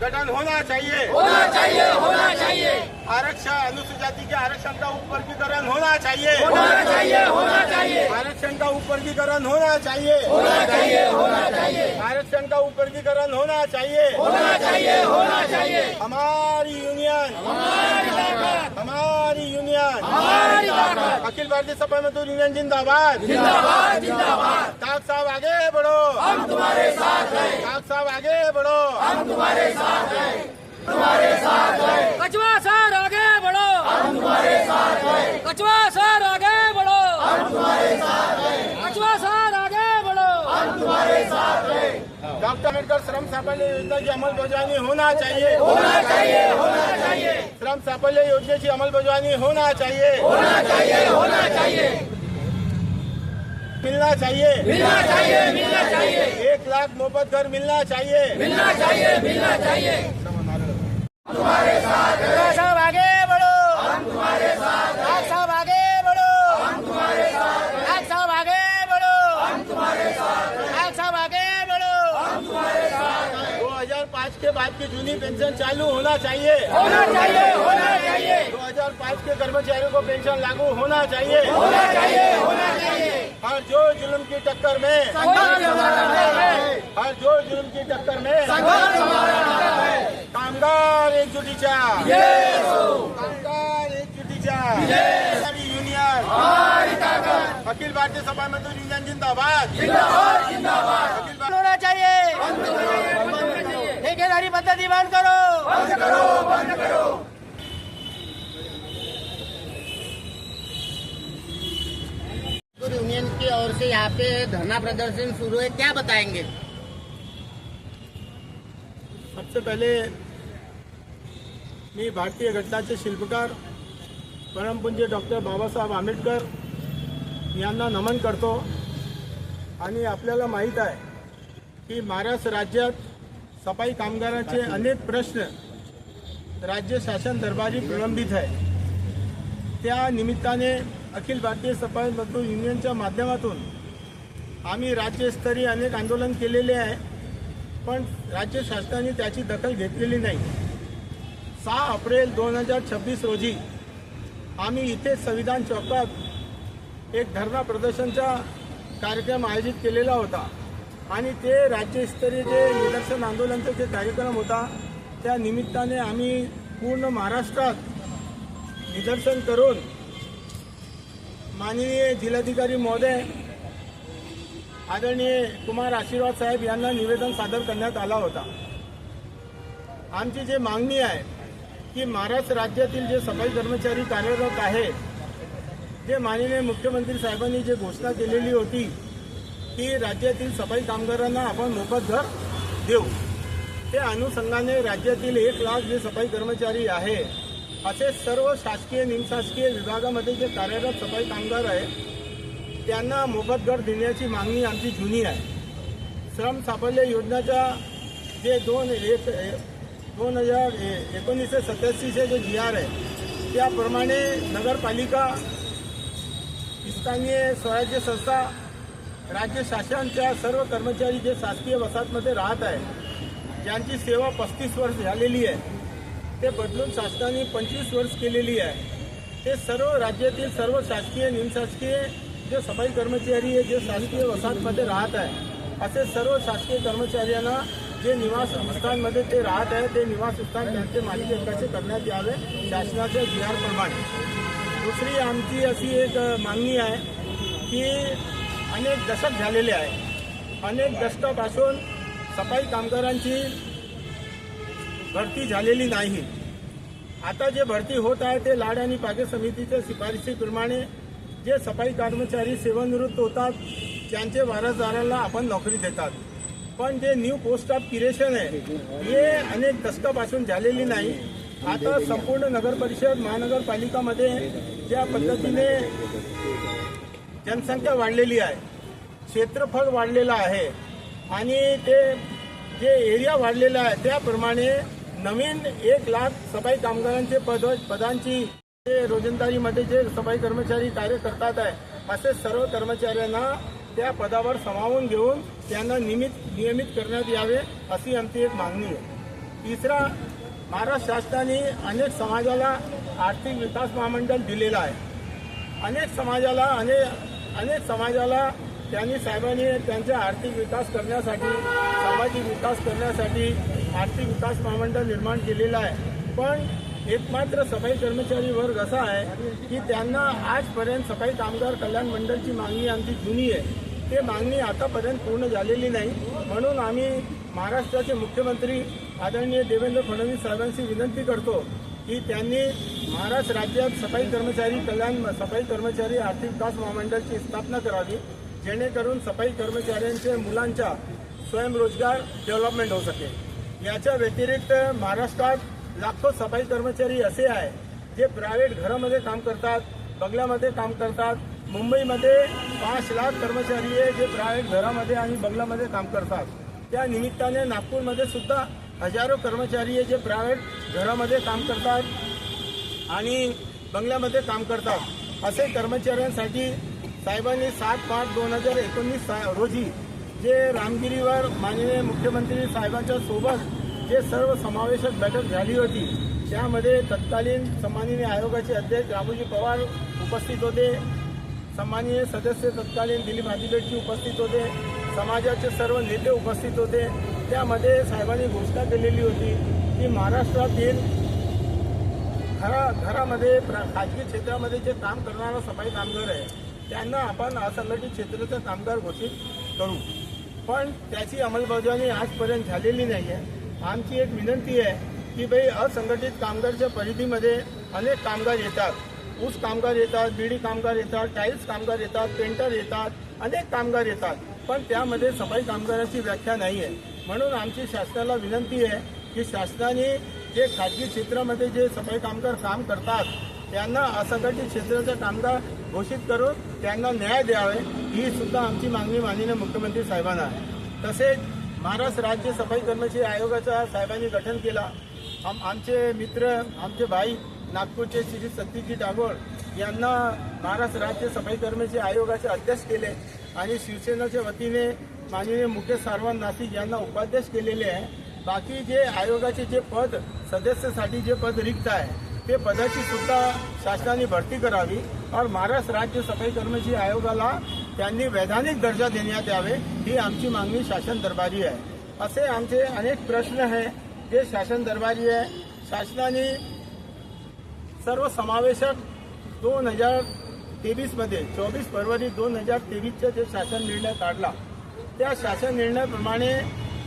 गठन होना चाहिए, होना चाहिए। आरक्षण अनुसूचित जाति के आरक्षण का उपवर्गीकरण होना चाहिए, होना चाहिए। आरक्षण का उपवर्गीकरण होना चाहिए, होना चाहिए। आरक्षण का उपवर्गीकरण होना चाहिए, होना चाहिए। हमारी यूनियन, हमारी यूनियन, हमारी ताकत। अखिल भारतीय सपा मजदूर यूनियन जिंदाबाद, जिंदाबाद। ताक साहब आगे बढ़ो, हम तुम्हारे साथ हैं, ताक साहब आगे बढ़ो, हम तुम्हारे साथ हैं, कचवा सर आगे बढ़ो, हम तुम्हारे साथ हैं, कचवा सर आगे बढ़ो, हम तुम्हारे साथ हैं, कचवा सर आगे बढ़ो, हम तुम्हारे साथ हैं। डॉक्टर अम्बेडकर श्रम साफल्य योजना की अंमलबजावणी होना चाहिए, होना चाहिए। श्रम साफल्य योजनेची अंमलबजावणी होना चाहिए, होना चाहिए। मिलना चाहिए, मिलना चाहिए। 1 लाख मोफत घर मिलना चाहिए, मिलना चाहिए। तुम्हारे साथ साहब आगे बढ़ो, हम तुम्हारे साथ हैं, डॉक्टर साहब आगे बढ़ो, हम तुम्हारे साथ हैं, डॉक्टर साहब आगे बढ़ो, हम तुम्हारे साथ हैं, डॉक्टर साहब आगे बढ़ो। हम तुम्हारे साथ हैं। 2005 के बाद की जूनी पेंशन चालू होना चाहिए, होना चाहिए। 2005 के कर्मचारियों को पेंशन लागू होना चाहिए, होना चाहिए। हर जो जुल्म की टक्कर में, संघर्ष हमारा है, हर जो जुल्म की टक्कर में संघर्ष हमारा है। कामगार एकजुटीच्या, कामगार एकजुटीच्या, हमारी यूनियन, हमारी ताकत। अखिल भारतीय सपा मजदूर यूनियन जिंदाबाद, जिंदाबाद। अखिल भारतीय होना चाहिए, ठेकेदारी पद्धति बंद करो, बंद करो। यूनियन की ओर से यहाँ पे धरना प्रदर्शन शुरू है, क्या बताएंगे? सबसे पहले मी भारतीय घटनाचे शिल्पकार परमपूज्य डॉक्टर बाबासाहेब आंबेडकर यांना नमन करतो आणि आपल्याला माहीत आहे की महाराष्ट्र राज्यात सफाई कामगारांचे अनेक प्रश्न राज्य शासन दरबारी प्रलंबित आहे। त्या निमित्ताने अखिल भारतीय सफाई मजदूर युनियनच्या माध्यमातून आम्ही राज्यस्तरीय अनेक आंदोलन केलेले आहे, पण राज्य शासनाने त्याची दखल घेतलेली नाही। 6 एप्रिल 2026 रोजी आम्ही इथे संविधान चौकात एक धरणा प्रदर्शनचा कार्यक्रम आयोजित केलेला होता आणि ते राज्यस्तरीय जे निदर्शन आंदोलनाचा जे कार्यक्रम होता त्या निमित्ताने आम्ही पूर्ण महाराष्ट्रात निदर्शन करून माननीय जिल्हाधिकारी महोदय आदरणीय कुमार आशीर्वाद साहेब यांना निवेदन सादर करण्यात आला होता। आमची जे मागणी आहे की महाराष्ट्र राज्यातील जे सफाई कर्मचारी कार्यरत आहे, जे माननीय मुख्यमंत्री साहेबांनी जे घोषणा केलेली होती की राज्यातील सफाई कामगारांना आपण मोफत घर देऊ, त्या अनुषंगाने राज्यातील 1 लाख जे सफाई कर्मचारी आहे असे सर्व शासकीय निमशासकीय विभागामध्ये जे कार्यरत सफाई कामगार आहे त्यांना मोफत घर देण्याची मागणी आमची जुनी आहे। श्रम साफल्य योजनेच्या जे 2019-87 जे GR आहे त्याप्रमाणे नगरपालिका, स्थानीय स्वराज्य संस्था, राज्य शासनाच्या सर्व कर्मचारी जे शासकीय वसाहतमध्ये राहत आहे, ज्यांची सेवा 35 वर्ष झालेली आहे, ते बदलून शासनाने 25 वर्ष केलेली आहे, ते सर्व राज्यातील सर्व शासकीय निमशासकीय जे सफाई कर्मचारी आहे जे शासकीय वसाहतमध्ये राहत आहे असे सर्व शासकीय कर्मचाऱ्यांना जे निवास स्थानांमध्ये ते राहत आहे ते निवास स्थान त्यांचे मालकी हक्काचे करण्यात यावे शासनाच्या GR प्रमाणे। दुसरी आमची अशी एक मागणी आहे की अनेक दशक झालेले आहे, अनेक दशकापासून सफाई कामगारांची भरती झालेली नाही। आता जे भरती होत आहे ते लाड आणि पागे समितीच्या शिफारशीप्रमाणे जे सफाई कर्मचारी सेवानिवृत्त होतात त्यांचे वारसदारांना आपण नोकरी देतात, पण जे न्यू पोस्ट ऑफ क्रिएशन आहे हे अनेक दशकापासून झालेली नाही। आता संपूर्ण नगरपरिषद महानगरपालिकामध्ये ज्या पद्धतीने जनसंख्या वाढलेली आहे, क्षेत्रफळ वाढलेलं आहे आणि ते जे एरिया वाढलेला आहे त्याप्रमाणे नवीन 1 लाख सफाई कामगारांचे पदांची जे रोजंदारीमध्ये जे सफाई कर्मचारी कार्य करतात आहे असे सर्व कर्मचाऱ्यांना त्या पदावर सामावून घेऊन त्यांना नियमित करण्यात यावे अशी आमची एक मागणी आहे। तिसरा, महाराष्ट्र शासनाने अनेक समाजाला आर्थिक विकास महामंडळ दिलेलं आहे. अनेक समाजाला त्यांनी साहेबांनी त्यांचा आर्थिक विकास करण्यासाठी, सामाजिक विकास करण्यासाठी आर्थिक विकास महामंडळ निर्माण केलेलं आहे. पण एकमात्र सफाई कर्मचारी वर्ग असा आहे की त्यांना आजपर्यंत सफाई कामगार कल्याण मंडळची मागणी आमची जुनी आहे, ते मागणी आतापर्यंत पूर्ण झालेली नाही. म्हणून आम्ही महाराष्ट्राचे मुख्यमंत्री आदरणीय देवेंद्र फडणवीस साहेबांशी विनंती करतो की त्यांनी महाराष्ट्र राज्यात सफाई कर्मचारी आर्थिक विकास महामंडळाची स्थापना करावी, जेणेकरून सफाई कर्मचाऱ्यांच्या मुलांच्या स्वयंरोजगार डेव्हलपमेंट होऊ शकेल. याच्या व्यतिरिक्त महाराष्ट्रात लाखो सफाई कर्मचारी असे आहे जे प्रायव्हेट घरामध्ये काम करतात, बंगल्यामध्ये काम करतात. मुंबईमध्ये 5 लाख कर्मचारी आहे जे प्रायव्हेट घरामध्ये आणि बंगल्यामध्ये काम करतात. त्या निमित्ताने नागपूरमध्ये सुद्धा हजारो कर्मचारी आहे जे प्रायव्हेट घरामध्ये काम करतात आणि बंगल्यामध्ये काम करतात. असे कर्मचाऱ्यांसाठी साहेबांनी 7/5/2019 रोजी जे रामगिरीवर माननीय मुख्यमंत्री साहेबांच्या सोबत जे सर्व समावेशक बैठक झाली होती, त्यामध्ये तत्कालीन सन्माननीय आयोगाचे अध्यक्ष रामूजी पवार उपस्थित होते, सन्माननीय सदस्य तत्कालीन दिलीप हाथीबेटजी उपस्थित होते, समाजाचे सर्व नेते उपस्थित होते. त्यामध्ये साहेबांनी घोषणा केलेली होती की महाराष्ट्रातील घरामध्ये खाजगी क्षेत्रामध्ये जे काम करणारा सफाई कामगार आहे त्यांना आपण असंघटित क्षेत्राचा कामगार घोषित करू. पण त्याची अंमलबजावणी आजपर्यंत झालेली नाही आहे. आमची एक विनंती आहे की भाई असंघटित कामगारच्या परिधीमध्ये अनेक कामगार येतात, ऊस कामगार येतात, बिडी कामगार येतात, टाईल्स कामगार येतात, पेंटर येतात, अनेक कामगार येतात. पण त्यामध्ये सफाई कामगाराची व्याख्या नाही आहे. म्हणून आमची शासनाला विनंती आहे की शासनाने जे खाजगी क्षेत्रामध्ये जे सफाई कामगार काम करतात त्यांना असंघटित क्षेत्राचा कामगार घोषित करून त्यांना न्याय द्यावे, ही सुद्धा आमची मागणी माननीय मुख्यमंत्री साहेबांना आहे. तसेच महाराष्ट्र राज्य सफाई कर्मचारी आयोगाचा साहेबांनी गठन केला. आमचे मित्र, आमचे भाई नागपूरचे श्री सतीशजी डागोळ यांना महाराष्ट्र राज्य सफाई कर्मचारी आयोगाचे अध्यक्ष केले आणि शिवसेनेच्या वतीने माननीय मुकेश सारवान नाशिक यांना उपाध्यक्ष केलेले आहे. बाकी जे आयोगाचे जे पद सदस्यासाठी जे पद रिक्त आहे ते पदाची सुद्धा शासनाने भरती करावी और महाराष्ट्र राज्य सफाई कर्मचारी आयोगाला त्यांनी वैधानिक दर्जा देण्यात यावे, ही आमची मागणी शासन दरबारी आहे. असे आमचे अनेक प्रश्न आहे जे शासन दरबारी आहे. शासनाने सर्वसमावेशक 2023 मध्ये 24 फरवरी 2023 जे शासन निर्णय काढला, त्या शासन निर्णयाप्रमाणे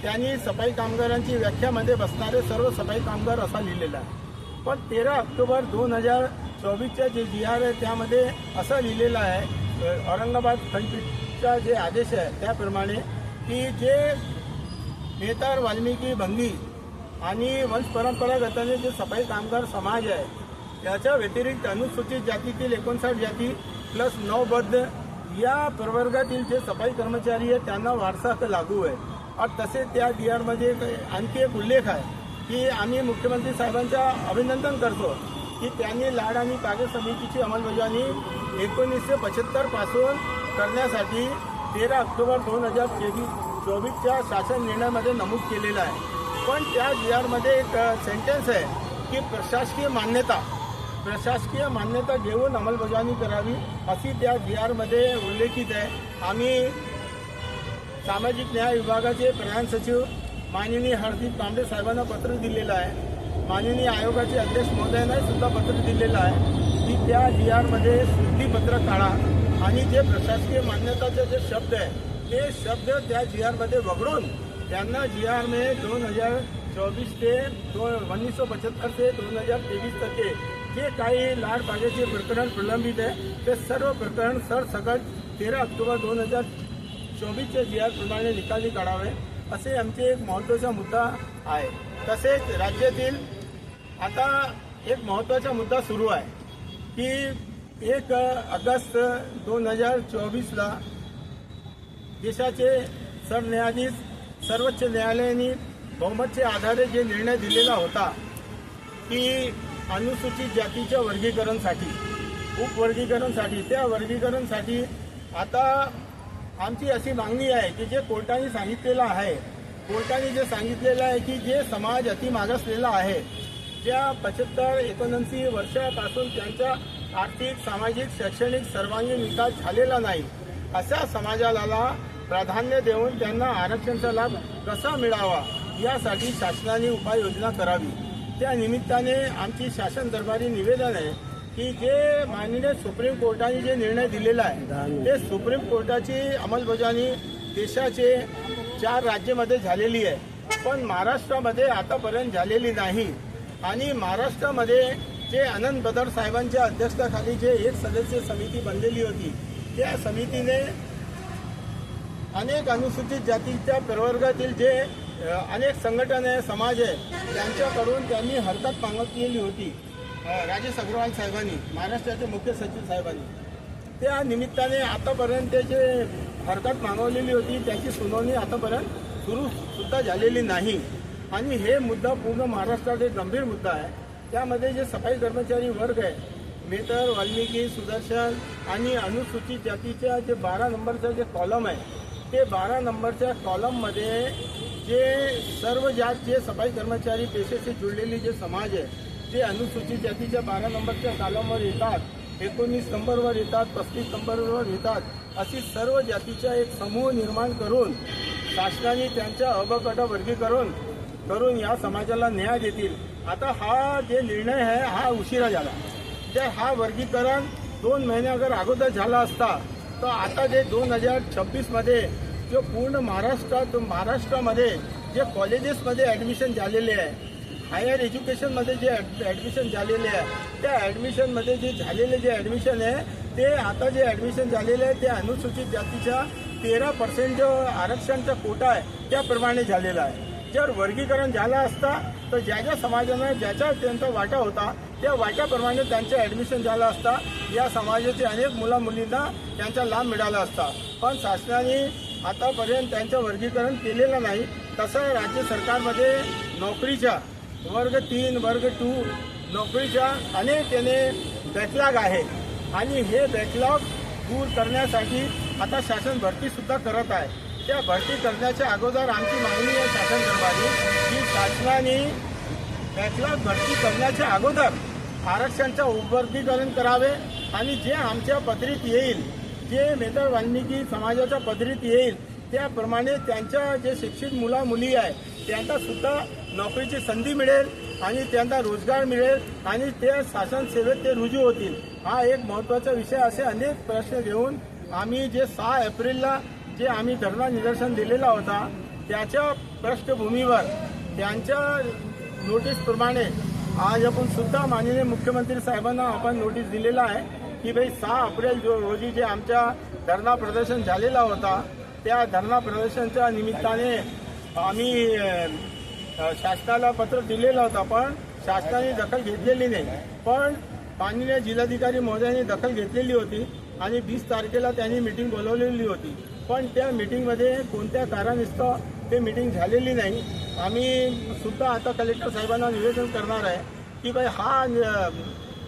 त्यांनी सफाई कामगारांची व्याख्यामध्ये बसणारे सर्व सफाई कामगार असा लिहिलेला आहे. पण 13 ऑक्टोबर 2024 जे GR आहे त्यामध्ये असं लिहिलेलं आहे, औरंगाबाद खंडपीठचा जे आदेश आहे त्याप्रमाणे की जे नेतार वाल्मिकी भंगी आणि वंश परंपरागताने जे सफाई कामगार समाज आहे त्याच्या व्यतिरिक्त अनुसूचित जातीतील 59 जाती प्लस 9 बद्ध या प्रवर्गातील जे सफाई कर्मचारी आहेत त्यांना वारसा हक्क लागू आहे. और तसेच त्या GRमध्ये आणखी एक उल्लेख आहे की आम्ही मुख्यमंत्री साहेबांचा अभिनंदन करतो की त्यांनी लाड आणि कागद समितीची अंमलबजावणी 1975 पासून करण्यासाठी 13 ऑक्टोबर 2024च्या शासन निर्णयामध्ये नमूद केलेलं आहे. पण त्या GRमध्ये एक सेंटेन्स आहे की प्रशासकीय मान्यता घेऊन अंमलबजावणी करावी, अशी त्या GRमध्ये उल्लेखित आहे. आम्ही सामाजिक न्याय विभागाचे प्रधान सचिव माननीय हरदीप कांबळे साहेबांना पत्र दिलेलं आहे. माननीय आयोगाचे अध्यक्ष महोदयांना सुद्धा पत्र दिलेलं आहे की त्या GRमध्ये शुद्धीपत्र काढा आणि जे प्रशासकीय मान्यताचे जे शब्द आहे ते शब्द त्या GRमध्ये वगळून त्यांना GR में 2024 ते 1975 ते 2023 तक जे काही लाड पाण्याचे प्रकरण प्रलंबित आहे ते सर्व प्रकरण सरसकट 13 ऑक्टोबर 2024च्या GR प्रमाणे निकाली काढावे, असे आमचे एक महत्त्वाचा मुद्दा आहे. तसेच राज्यातील आता एक महत्त्वाचा मुद्दा सुरू आहे की 1 ऑगस्ट 2024ला देशाचे सरन्यायाधीश सर्वोच्च न्यायालयाने बहुमतच्या आधारे जे निर्णय दिलेला होता की अनुसूचित जातीच्या वर्गीकरणसाठी, उपवर्गीकरणसाठी, त्या वर्गीकरणसाठी आता आमची अशी मागणी आहे की जे कोर्टाने सांगितलेलं आहे कोर्टाने जे सांगितलेलं आहे की जे समाज अति मागासलेला आहे, ज्या 75-79 वर्षापासून त्यांचा आर्थिक, सामाजिक, शैक्षणिक सर्वांगीण विकास झालेला नाही, अशा समाजाला प्राधान्य देऊन त्यांना आरक्षणाचा लाभ कसा मिळावा यासाठी शासनाने उपाययोजना करावी। त्या निमित्ताने आमची शासन दरबारी निवेदन आहे की जे माननीय सुप्रीम कोर्टाने जे निर्णय दिलेला आहे ते सुप्रीम कोर्टाची अंमलबजावणी देशाचे 4 राज्यामध्ये झालेली आहे, पण महाराष्ट्रामध्ये आतापर्यंत झालेली नाही। आणि महाराष्ट्रामध्ये जे आनंद बदर साहेबांच्या अध्यक्षतेखाली जे एक सदस्य समिती बनलेली होती, त्या समितीने अनेक अनुसूचित जातीच्या प्रवर्गातील जे अनेक संघटना समाज आहे त्यांच्याकडून त्यांनी हरकत मागितलेली होती राजेश अग्रवाल साहेबांनी, महाराष्ट्राचे मुख्य सचिव साहेबांनी। त्या निमित्ताने आतापर्यंत जे हरकत मागवलेली होती त्याची सुनावणी आतापर्यंत सुद्धा झालेली नाही। आणि हे मुद्दा पूर्ण महाराष्ट्रात एक गंभीर मुद्दा आहे। त्यामध्ये जे सफाई कर्मचारी वर्ग आहे, मेहतर, वाल्मिकी, सुदर्शन आणि अनुसूचित जातीच्या जे 12 नंबरचा जे कॉलम आहे, ते 12 नंबरच्या कॉलममध्ये जे सर्व जात जे सफाई कर्मचारी पेशेशी जुळलेली जे समाज आहे, जे अनुसूचित जातीच्या 12 नंबरच्या कॉलमवर येतात, 19 नंबरवर येतात, 35 नंबरवर येतात, अशी सर्व जातीचा एक समूह निर्माण करून शासनाने त्यांच्या अबगट वर्गीकरण करून या समाजाला न्याय देतील। आता हा जे निर्णय आहे हा उशिरा झाला। जर हा वर्गीकरण 2 महिने अगर अगोदर झाला असता तर आता जे 2026मध्ये जो पूर्ण महाराष्ट्रामध्ये जे कॉलेजेसमध्ये ॲडमिशन झालेले आहे, हायर एज्युकेशनमध्ये जे ॲडमिशन झालेले आहे, त्या ॲडमिशनमध्ये जे झालेले जे ॲडमिशन आहे ते आता जे ॲडमिशन झालेले आहे ते अनुसूचित जातीच्या 13% जो आरक्षणचा कोटा आहे त्याप्रमाणे झालेला आहे। जर वर्गीकरण झालं असता तर ज्या ज्या समाजानं ज्याच्या त्यांचा वाटा होता त्या वाट्याप्रमाणे त्यांचं ॲडमिशन झालं असता, या समाजाचे अनेक मुलामुलींना त्यांचा लाभ मिळाला असता। पण शासनाने आतापर्यंत त्यांचं वर्गीकरण केलेलं नाही। तसं राज्य सरकारमध्ये नोकरीच्या वर्ग 3, वर्ग 2 नोकरीच्या अनेक बॅकलॉग आहे आणि हे बॅकलॉग दूर करण्यासाठी आता शासन भरतीसुद्धा करत आहे। त्या भरती करण्याच्या अगोदर आमची मागणी आहे शासन दरबारी की शासनाने बॅकलॉग भरती करण्याच्या अगोदर आरक्षणाचं उपवर्गीकरण करावे आणि जे आमच्या पदरीत येईल, जे मेहतर वाल्मिकी समाजाच्या पदरीत येईल त्याप्रमाणे त्यांच्या जे शिक्षित मुली आहे त्यांना सुद्धा नोकरीची संधी मिळेल आणि त्यांना रोजगार मिळेल आणि ते शासन सेवेत ते रुजू होतील। हा एक महत्त्वाचा विषय। असे अनेक प्रश्न घेऊन आम्ही जे 6 एप्रिलला जे आम्ही धरणा निदर्शन दिलेला होता त्याच्या पार्श्वभूमीवर त्यांच्या नोटीसप्रमाणे आज आपण सुद्धा माननीय मुख्यमंत्री साहेबांना आपण नोटीस दिलेला आहे की भाई 6 एप्रिल रोजी जे आमच्या धरणा प्रदर्शन झालेला होता त्या धरणा प्रदर्शनच्या निमित्ताने आम्ही शासनाला पत्र दिलेलं होतं, पण शासनाने दखल घेतलेली नाही। पण माननीय जिल्हाधिकारी महोदयांनी दखल घेतलेली होती आणि 20 तारखेला त्यांनी मीटिंग बोलवलेली होती, पण त्या मीटिंगमध्ये कोणत्या कारणास्तव ते मीटिंग झालेली नाही। आम्ही सुद्धा आता कलेक्टर साहेबांना निवेदन करणार आहे की भाई हा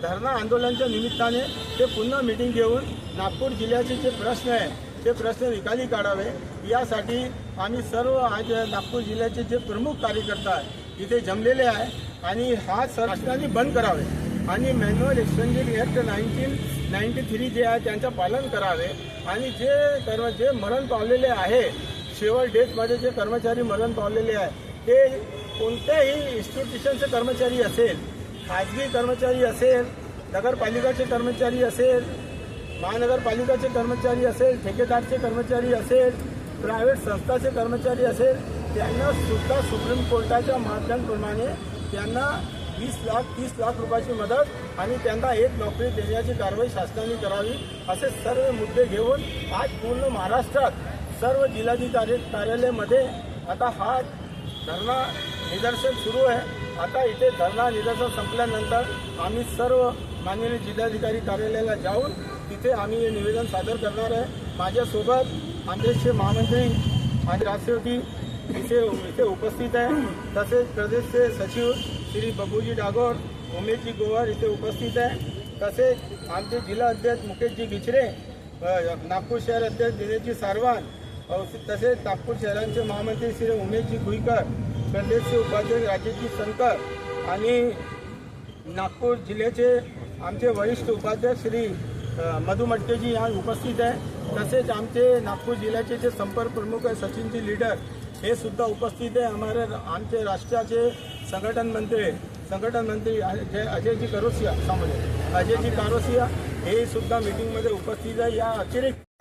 धरणा आंदोलनाच्या निमित्ताने ते पुन्हा मीटिंग घेऊन नागपूर जिल्ह्याचे जे प्रश्न आहे ते प्रश्न निकाली काढावे। यासाठी आम्ही सर्व आज नागपूर जिल्ह्याचे जे प्रमुख कार्यकर्ता इथे जमलेले आहे आणि हा शासनाने बंद करावे आणि मॅन्युअल एक्सचेंजिंग ॲक्ट 1993 जे आहे त्यांचं पालन करावे आणि जे मरण पावलेले आहे शेवट डेटमध्ये जे कर्मचारी मरण पावलेले आहे ते कोणत्याही इन्स्टिट्यूशनचे कर्मचारी असेल, खाजगी कर्मचारी असेल, नगरपालिकाचे कर्मचारी असेल, महानगरपालिकाचे कर्मचारी असेल, ठेकेदारचे कर्मचारी असेल, प्रायव्हेट संस्थाचे कर्मचारी असेल, त्यांना सुद्धा सुप्रीम कोर्टाच्या माध्यमाप्रमाणे त्यांना 20 लाख 30 लाख रुपयाची मदत आणि त्यांना एक नोकरी देण्याची कारवाई शासनाने करावी। असे सर्व मुद्दे घेऊन आज पूर्ण महाराष्ट्रात सर्व जिल्हाधिकारी कार्यालयामध्ये आता हा धरणा निदर्शन सुरू आहे। आता इथे धरणा निदर्शन संपल्यानंतर आम्ही सर्व माननीय जिल्हाधिकारी कार्यालयाला जाऊन तिथे आम्ही हे निवेदन सादर करणार आहे। माझ्यासोबत आमचे महामंत्री आणि राष्ट्रपती इथे उपस्थित आहे, तसेच प्रदेशचे सचिव श्री बबूजी डागोर, उमेशजी गोवर इथे उपस्थित आहे, तसेच आमचे जिल्हा अध्यक्ष मुकेशजी बिचरे, नागपूर शहर अध्यक्ष दिनेशजी सारवान तसेच नागपूर शहरांचे महामंत्री श्री उमेशजी भुईकर, प्रदेशचे उपाध्यक्ष राजेशजी संकर आणि नागपूर जिल्ह्याचे आमचे वरिष्ठ उपाध्यक्ष श्री मधु मटकेजी यहाँ उपस्थित आहे. तसेच आमचे नागपूर जिल्ह्याचे जे संपर्क प्रमुख आहे सचिनजी लीडर हे सुद्धा उपस्थित आहे. आमचे राष्ट्राचे संघटन मंत्री अजयजी कारोसिया हे सुद्धा मीटिंगमध्ये उपस्थित आहे. या अतिरिक्त